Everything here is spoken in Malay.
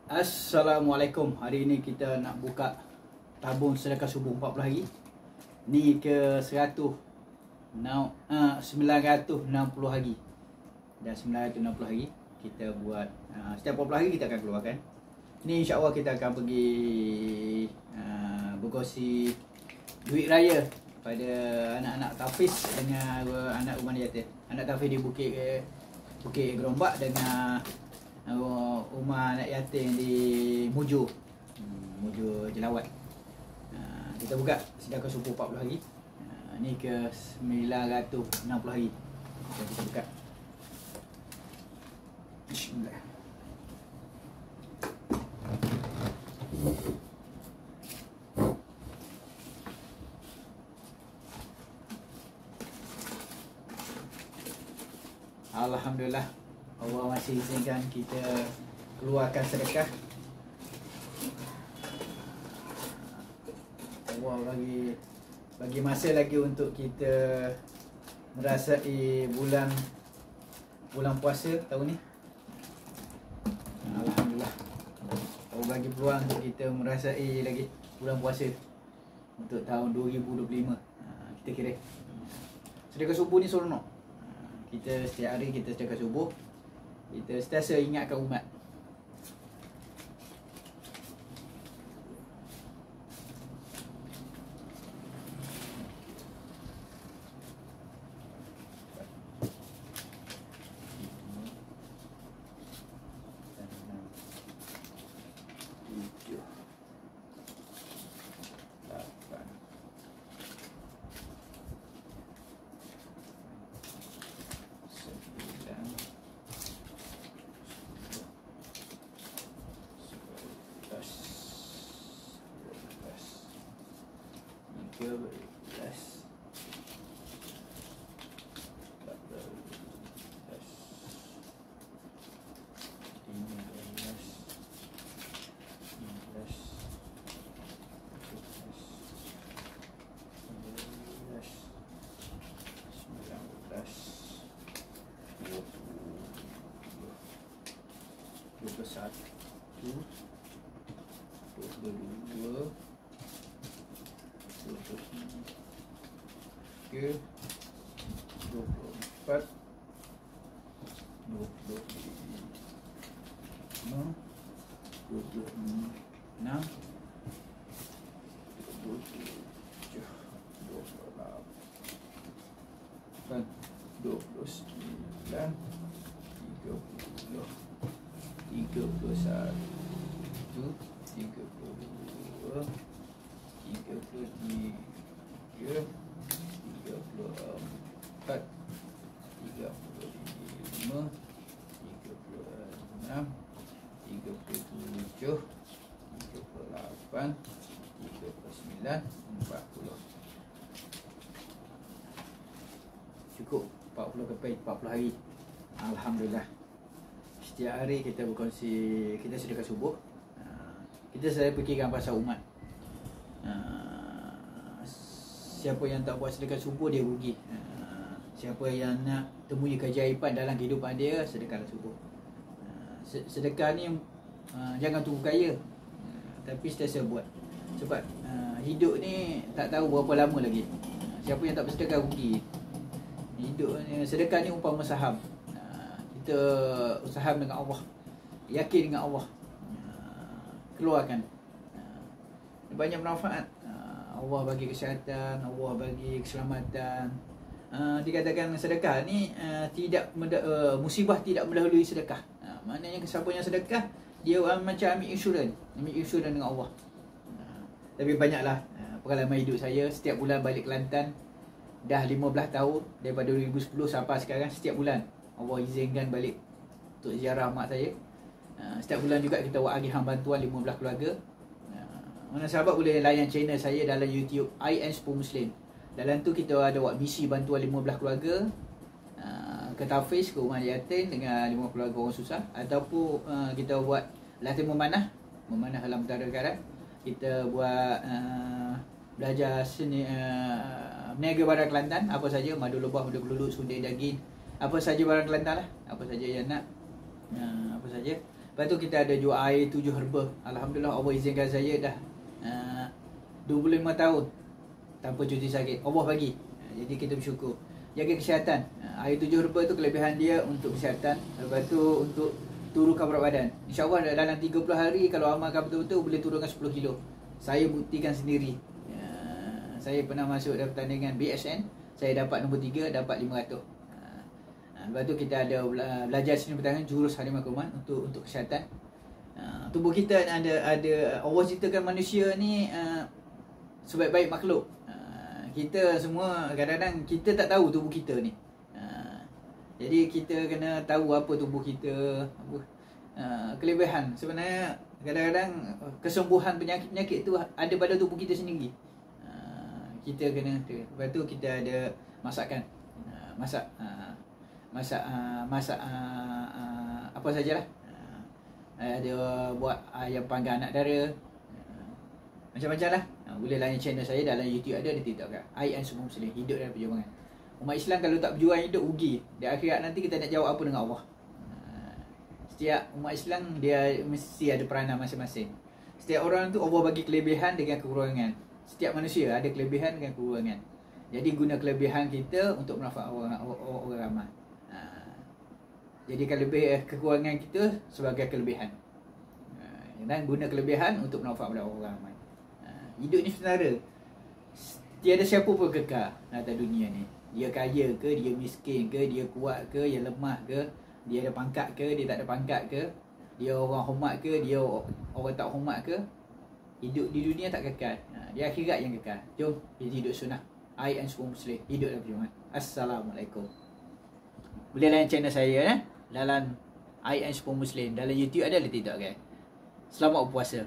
Assalamualaikum. Hari ini kita nak buka tabung sedekah subuh 40 hari. Ni ke 960 hari. Dan 960 hari kita buat, setiap 40 hari kita akan keluarkan. Ni insya-Allah kita akan pergi berkongsi duit raya pada anak-anak Tafiz dengan anak rumah yatim. Anak Tafiz di Bukit Gerombak dengan rumah anak yatim di Muju Jelawat. Kita buka sedekah subuh 40 hari. Ni ke 960 hari. Kita buka. Bismillah. Alhamdulillah, Allah masih izinkan kita keluarkan sedekah. Allah bagi masa lagi untuk kita merasai bulan puasa tahun ni. Alhamdulillah, Allah bagi peluang untuk kita merasai lagi bulan puasa untuk tahun 2025. Kita kira sedekah subuh ni seronok. Kita setiap hari kita sedekah subuh, kita sentiasa ingatkan umat. Cukup 40 hari. Alhamdulillah. Setiap hari kita berkongsi, kita sedekah subuh. Kita selalu fikirkan pasal umat. Siapa yang tak buat sedekah subuh dia rugi. Siapa yang nak temui keajaiban dalam kehidupan dia, sedekahlah subuh. Sedekah ni jangan tunggu kaya, tapi sentiasa buat. Sebab hidup ni tak tahu berapa lama lagi. Siapa yang tak bersedekah rugi. Hidup ni, sedekah ni umpama saham. Kita usaha dengan Allah, yakin dengan Allah, keluarkan. Banyak manfaat. Allah bagi kesihatan, Allah bagi keselamatan. Dikatakan sedekah ni musibah tidak mendahului sedekah. Maknanya siapa yang sedekah, dia macam ambil insurans dengan Allah. Tapi banyaklah pengalaman hidup saya. Setiap bulan balik Kelantan, dah 15 tahun, daripada 2010 sampai sekarang, setiap bulan Allah izinkan balik untuk ziarah mak saya. Setiap bulan juga kita buat agihan bantuan 15 keluarga. Mana sahabat boleh layan channel saya dalam YouTube, IN10 Muslim. Dalam tu kita ada buat misi bantuan 15 keluarga ke Tafiz, ke rumah yatim dengan 5 keluarga orang susah. Ataupun kita buat latihan memanah dalam Utara Negara. Kita buat belajar seni meniaga barang Kelantan, apa saja, madu lebah, madu kelulut, sundir daging, apa saja barang Kelantan lah, apa saja yang nak, apa saja. Lepas tu kita ada jual air 7 herba. Alhamdulillah Allah izinkan saya dah 25 tahun tanpa cuti sakit. Allah bagi. Jadi kita bersyukur. Jaga kesihatan. Air 7 herba tu kelebihan dia untuk kesihatan. Lepas tu untuk turunkan berat badan. InsyaAllah dalam 30 hari kalau amalkan betul-betul boleh turunkan 10 kilo. Saya buktikan sendiri. Saya pernah masuk dalam pertandingan BSN. Saya dapat nombor 3, dapat 500. Lepas tu kita ada belajar seni pertahanan jurus harimau kuman untuk kesihatan. Tubuh kita ada Allah ciptakan manusia ni sebaik-baik makhluk. Kita semua kadang-kadang kita tak tahu tubuh kita ni. Jadi kita kena tahu apa tubuh kita, apa kelebihan. Sebenarnya kadang-kadang kesembuhan penyakit-penyakit tu ada pada tubuh kita sendiri. Kita kena. Lepas tu kita ada masakan. Masak apa sajalah. Ada buat ayam panggang anak dara. Macam-macam lah. Boleh layan channel saya dalam YouTube ada, di TikTok kan. I am semua Muslim, hidup dalam perjuangan. Umat Islam kalau tak berjuang hidup rugi. Di akhirat nanti kita nak jawab apa dengan Allah. Setiap umat Islam dia mesti ada peranan masing-masing. Setiap orang tu Allah bagi kelebihan dengan kekurangan. Setiap manusia ada kelebihan dengan kekurangan. Jadi guna kelebihan kita untuk manfaat orang ramai. Jadikan kekurangan kita sebagai kelebihan. Dan guna kelebihan untuk manfaat pada orang ramai. Hidup ni sebenarnya tiada siapa pun kekal atas dunia ni. Dia kaya ke, dia miskin ke, dia kuat ke, dia lemah ke, dia ada pangkat ke, dia tak ada pangkat ke, dia orang hormat ke, dia orang tak hormat ke. Hidup di dunia tak kekal. Di akhirat yang kekal. Jom kita hidup sunnah. I am semua Muslim, hidup dalam perjuangan. Assalamualaikum. Boleh layan channel saya dalam I am semua Muslim. Dalam YouTube ada, TikTok kan. Selamat berpuasa.